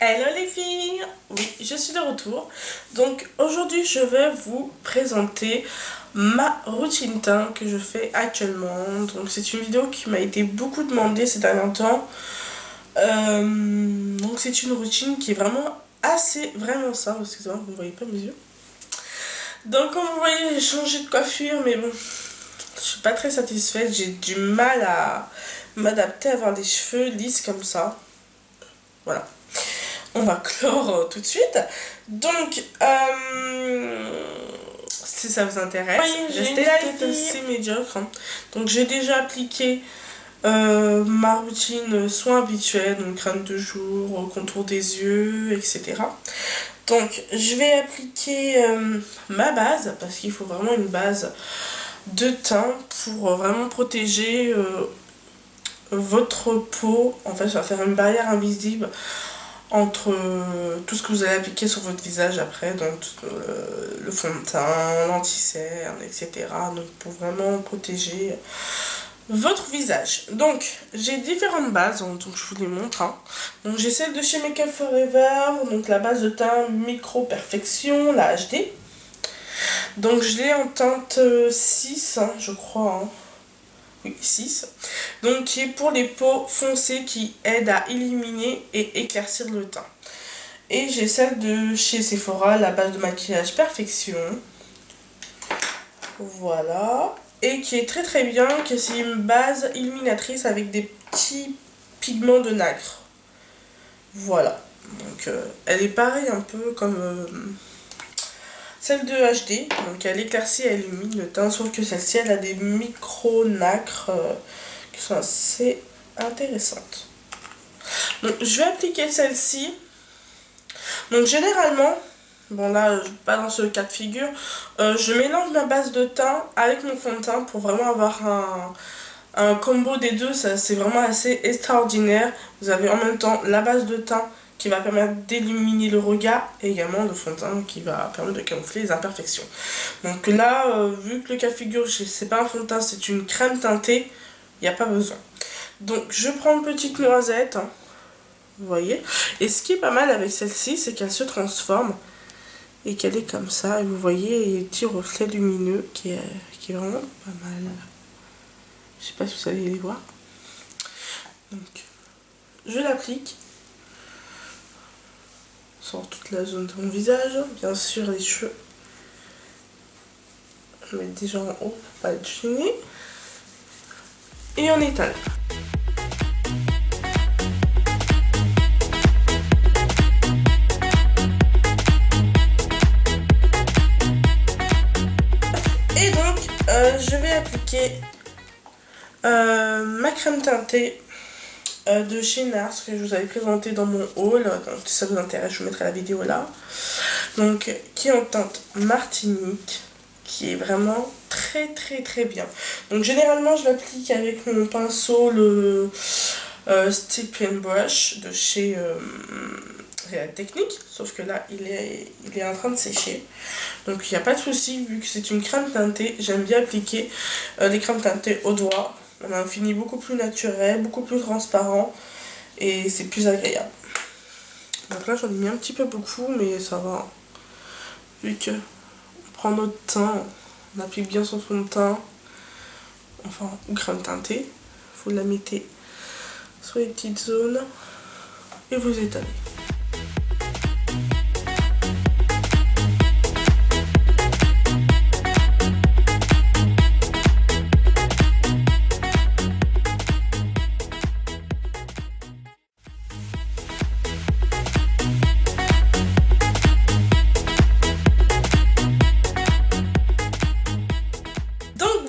Hello les filles! Oui, je suis de retour. Donc aujourd'hui je vais vous présenter ma routine teint que je fais actuellement. Donc c'est une vidéo qui m'a été beaucoup demandée ces derniers temps. Donc c'est une routine qui est vraiment simple. Excusez-moi, vous ne voyez pas mes yeux. Donc comme vous voyez, j'ai changé de coiffure, mais bon, je suis pas très satisfaite. J'ai du mal à m'adapter à avoir des cheveux lisses comme ça. Voilà. On va clore tout de suite. Donc, si ça vous intéresse, restez assez médiocre. Donc, j'ai déjà appliqué ma routine soins habituels, donc crème de jour, contour des yeux, etc. Donc, je vais appliquer ma base, parce qu'il faut vraiment une base de teint pour vraiment protéger votre peau. En fait, ça va faire une barrière invisible entre tout ce que vous allez appliquer sur votre visage après, donc le fond de teint, l'anti-cerne, etc. Donc pour vraiment protéger votre visage. Donc j'ai différentes bases, donc je vous les montre. Donc j'ai celle de chez Make Up Forever, donc la base de teint Micro Perfection, la HD. Donc je l'ai en teinte 6, je crois. Oui, 6. Donc qui est pour les peaux foncées qui aident à éliminer et éclaircir le teint. Et j'ai celle de chez Sephora, la base de maquillage Perfection. Voilà. Et qui est très très bien, que c'est une base illuminatrice avec des petits pigments de nacre. Voilà. Donc elle est pareille un peu comme celle de HD. Donc elle éclaircit, elle illumine le teint, sauf que celle-ci elle a des micro-nacres qui sont assez intéressantes. Donc je vais appliquer celle-ci. Donc généralement, bon là pas dans ce cas de figure, je mélange ma base de teint avec mon fond de teint pour vraiment avoir un combo des deux. Ça c'est vraiment assez extraordinaire. Vous avez en même temps la base de teint qui va permettre d'illuminer le regard et également le fond de teint qui va permettre de camoufler les imperfections. Donc là, vu que le cas de figure, c'est pas un fond de teint, c'est une crème teintée, il n'y a pas besoin. Donc je prends une petite noisette, vous voyez. Et ce qui est pas mal avec celle-ci, c'est qu'elle se transforme et qu'elle est comme ça. Et vous voyez les petits reflets lumineux qui est vraiment pas mal. Je sais pas si vous allez les voir. Donc je l'applique sur toute la zone de mon visage, bien sûr les cheveux. Je mets déjà en haut pour pas être gêné. Et on étale. Et donc je vais appliquer ma crème teintée de chez Nars que je vous avais présenté dans mon haul. Donc si ça vous intéresse, je vous mettrai la vidéo là. Donc qui est en teinte Martinique, qui est vraiment très très très bien. Donc généralement je l'applique avec mon pinceau, le Stick and Brush de chez Real Technique, sauf que là il est en train de sécher. Donc il n'y a pas de souci, vu que c'est une crème teintée, j'aime bien appliquer les crèmes teintées au doigt. On a un fini beaucoup plus naturel, beaucoup plus transparent et c'est plus agréable. Donc là j'en ai mis un petit peu beaucoup, mais ça va. Vu que on prend notre teint, on applique bien son fond de teint, enfin ou crème teintée, vous la mettez sur les petites zones et vous étalez.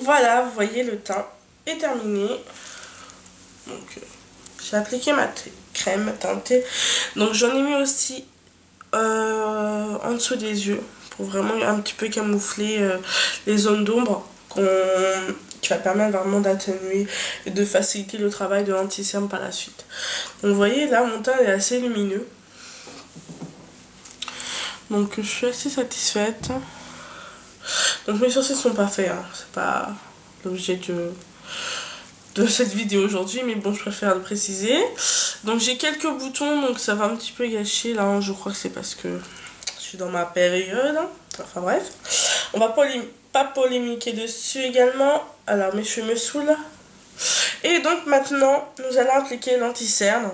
Voilà, vous voyez, le teint est terminé. Donc j'ai appliqué ma crème teintée. Donc j'en ai mis aussi en dessous des yeux pour vraiment un petit peu camoufler les zones d'ombre qui va permettre vraiment d'atténuer et de faciliter le travail de l'anti-cerne par la suite. Donc vous voyez là, mon teint est assez lumineux. Donc je suis assez satisfaite. Donc mes sourcils sont pas faits, c'est pas l'objet de cette vidéo aujourd'hui, mais bon, je préfère le préciser. Donc j'ai quelques boutons, donc ça va un petit peu gâcher là, hein. Je crois que c'est parce que je suis dans ma période. Enfin bref, on va pas polémiquer dessus également. Alors mes cheveux me saoulent. Et donc maintenant, nous allons appliquer l'anti-cerne.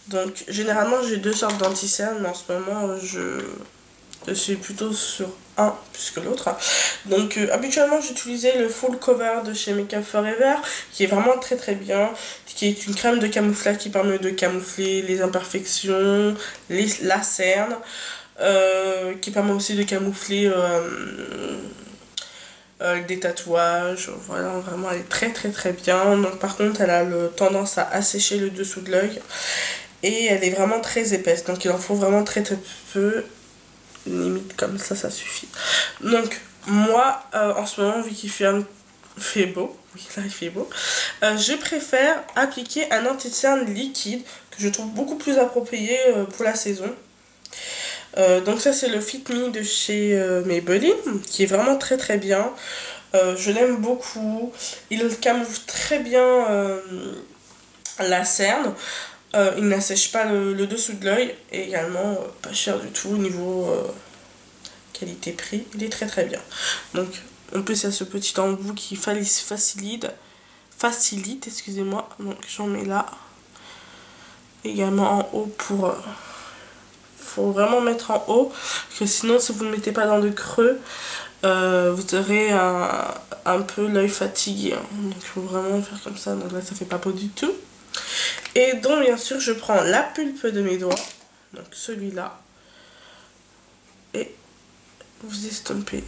Donc généralement j'ai deux sortes d'anti-cerne, mais en ce moment je suis plutôt sur un plus que l'autre. Donc habituellement j'utilisais le full cover de chez Make Up Forever, qui est vraiment très très bien, qui est une crème de camouflage qui permet de camoufler les imperfections, la cerne, qui permet aussi de camoufler des tatouages. Voilà, vraiment elle est très très très bien. Donc par contre elle a tendance à assécher le dessous de l'œil et elle est vraiment très épaisse, donc il en faut vraiment très très peu, limite comme ça suffit. Donc moi en ce moment, vu qu'il fait beau, oui là il fait beau, je préfère appliquer un anti-cerne liquide que je trouve beaucoup plus approprié pour la saison. Donc ça c'est le Fit Me de chez Maybelline, qui est vraiment très très bien. Je l'aime beaucoup, il camoufle très bien la cerne. Il n'assèche pas le dessous de l'œil, et également pas cher du tout au niveau qualité-prix, il est très très bien. Donc en plus il y a ce petit embout qui facilite, excusez-moi, donc j'en mets là. Également en haut pour... faut vraiment mettre en haut, parce que sinon si vous ne le mettez pas dans le creux, vous aurez un peu l'œil fatigué, hein. Donc il faut vraiment faire comme ça, donc là ça fait pas beau du tout. Et donc bien sûr je prends la pulpe de mes doigts, donc celui-là, et vous estompez.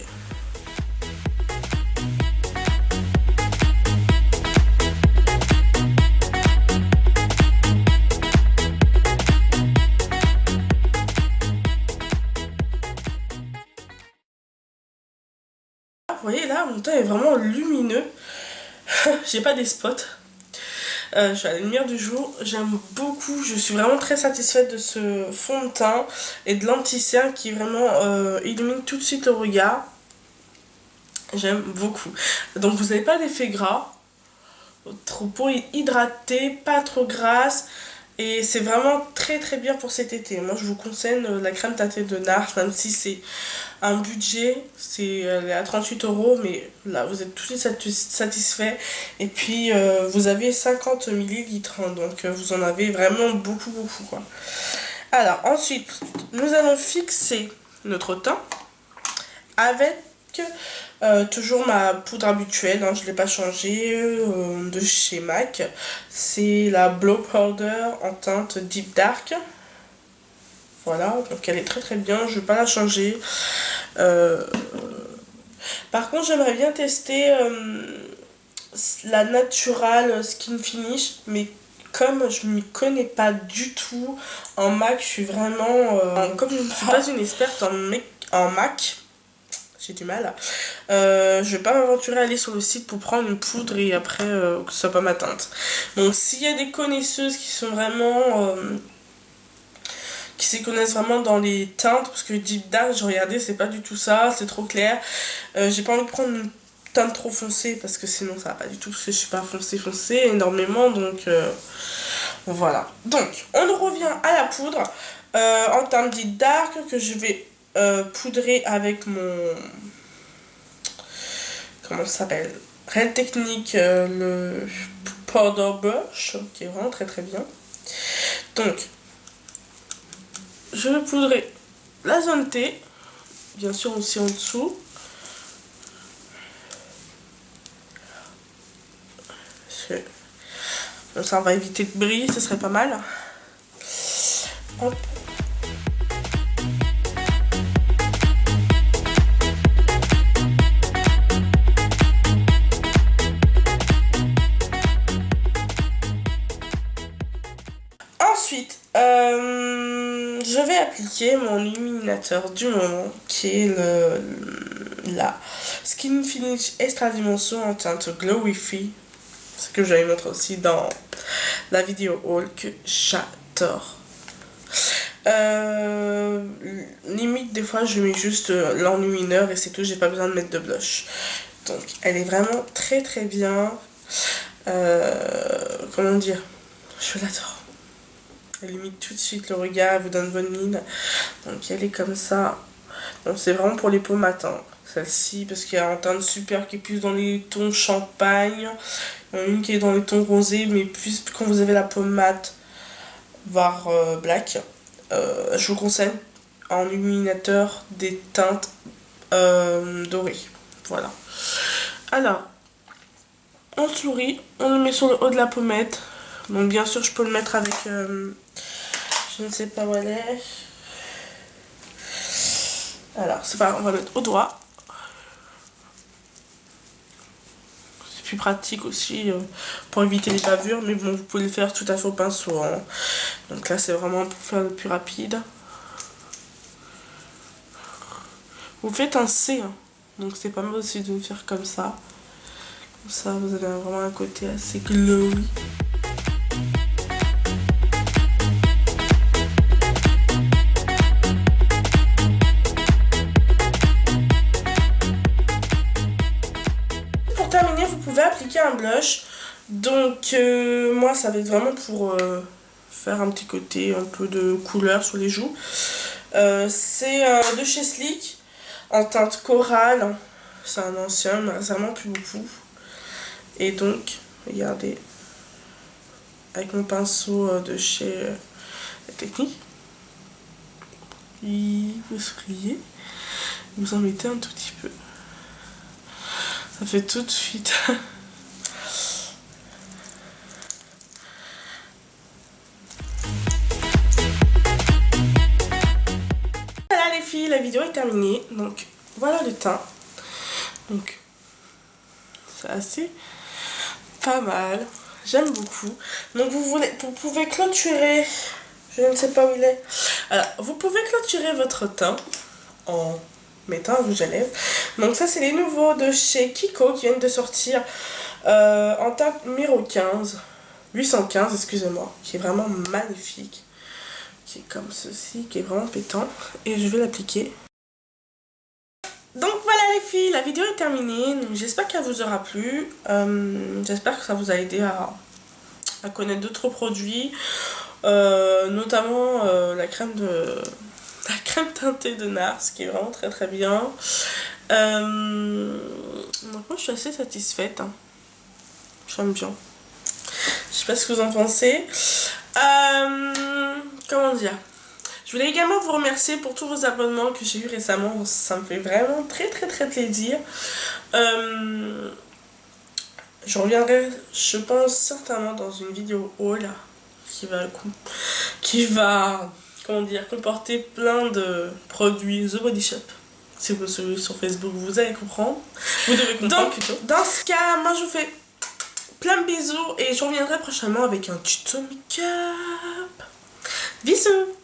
Vous voyez là, mon teint est vraiment lumineux. J'ai pas des spots. Je suis à la lumière du jour, j'aime beaucoup, je suis vraiment très satisfaite de ce fond de teint et de l'anti-cerne qui vraiment illumine tout de suite le regard. J'aime beaucoup. Donc vous n'avez pas d'effet gras, votre peau est hydratée, pas trop grasse, et c'est vraiment très très bien pour cet été. Moi je vous conseille la crème teintée de NARS, même si c'est un budget, elle est à 38 €, mais là vous êtes tout de suite satisfait. Et puis vous avez 50 millilitres, hein, donc vous en avez vraiment beaucoup quoi. Alors ensuite nous allons fixer notre teint avec toujours ma poudre habituelle, hein, je ne l'ai pas changée, de chez MAC. C'est la Blow Powder en teinte Deep Dark. Voilà, donc elle est très très bien, je ne vais pas la changer. Par contre j'aimerais bien tester la Natural Skin Finish, mais comme je ne m'y connais pas du tout en MAC, je suis vraiment... comme je ne suis pas une experte en MAC, j'ai du mal, je vais pas m'aventurer à aller sur le site pour prendre une poudre et après que ce soit pas ma teinte. Donc s'il y a des connaisseuses qui sont vraiment... qui s'y connaissent vraiment dans les teintes, parce que Deep Dark, j'ai regardé, c'est pas du tout ça, c'est trop clair. J'ai pas envie de prendre une teinte trop foncée, parce que sinon ça va pas du tout, parce que je suis pas foncée énormément, donc voilà. Donc on revient à la poudre en teinte Deep Dark, que je vais poudrer avec mon... comment ça s'appelle, Real Technique, le Powder Brush, qui est vraiment très très bien. Donc je vais poudrer la zone T, bien sûr aussi en dessous. Comme ça on va éviter de briller, ce serait pas mal. Hop. Ensuite, je vais appliquer mon illuminateur du moment, qui est la Skin Finish Extra Dimension en teinte Glowy Free. Ce que j'avais montré aussi dans la vidéo haul, que j'adore. Limite des fois je mets juste l'enlumineur et c'est tout, j'ai pas besoin de mettre de blush. Donc elle est vraiment très très bien. comment dire, je l'adore. Elle limite tout de suite le regard, elle vous donne bonne mine. Donc elle est comme ça. Donc c'est vraiment pour les peaux matins. Celle-ci, parce qu'il y a un teint super qui est plus dans les tons champagne. Il y en a une qui est dans les tons rosés, mais plus quand vous avez la peau mate, voire black. Je vous conseille en illuminateur des teintes dorées. Voilà. Alors, on sourit, on le met sur le haut de la pommette. Donc bien sûr, je peux le mettre avec... je ne sais pas où elle est. Alors, c'est pas, on va mettre au doigt. C'est plus pratique aussi pour éviter les bavures, mais bon, vous pouvez le faire tout à fait au pinceau. Hein. Donc là, c'est vraiment pour faire le plus rapide. Vous faites un C, hein. Donc c'est pas mal aussi de le faire comme ça. Comme ça, vous avez vraiment un côté assez glowy. Pour terminer, vous pouvez appliquer un blush. Donc moi, ça va être vraiment pour faire un petit côté, un peu de couleur sur les joues. C'est de chez Sleek, en teinte corale. C'est un ancien, mais récemment plus beaucoup. Et donc, regardez, avec mon pinceau de chez Technique, vous souriez, vous en mettez un tout petit peu. Ça fait tout de suite. Voilà les filles, la vidéo est terminée. Donc voilà le teint. Donc c'est assez pas mal. J'aime beaucoup. Donc vous pouvez clôturer. Je ne sais pas où il est. Alors, vous pouvez clôturer votre teint en mettant un rouge à lèvres. Donc ça, c'est les nouveaux de chez Kiko qui viennent de sortir en teinte numéro 15. 815, excusez-moi. Qui est vraiment magnifique. Qui est comme ceci, qui est vraiment pétant. Et je vais l'appliquer. Donc voilà les filles, la vidéo est terminée. J'espère qu'elle vous aura plu. J'espère que ça vous a aidé à connaître d'autres produits. Notamment la crème teintée de Nars qui est vraiment très très bien. Donc moi je suis assez satisfaite. Hein. J'aime bien. Je sais pas ce que vous en pensez. Comment dire? Je voulais également vous remercier pour tous vos abonnements que j'ai eu récemment. Ça me fait vraiment très très très plaisir. Je reviendrai, je pense, certainement dans une vidéo haul qui va comment dire, comporter plein de produits The Body Shop. Si vous suivez sur Facebook, vous allez comprendre. Vous devez comprendre plutôt. Dans ce cas, moi je vous fais plein de bisous et je reviendrai prochainement avec un tuto make-up. Bisous!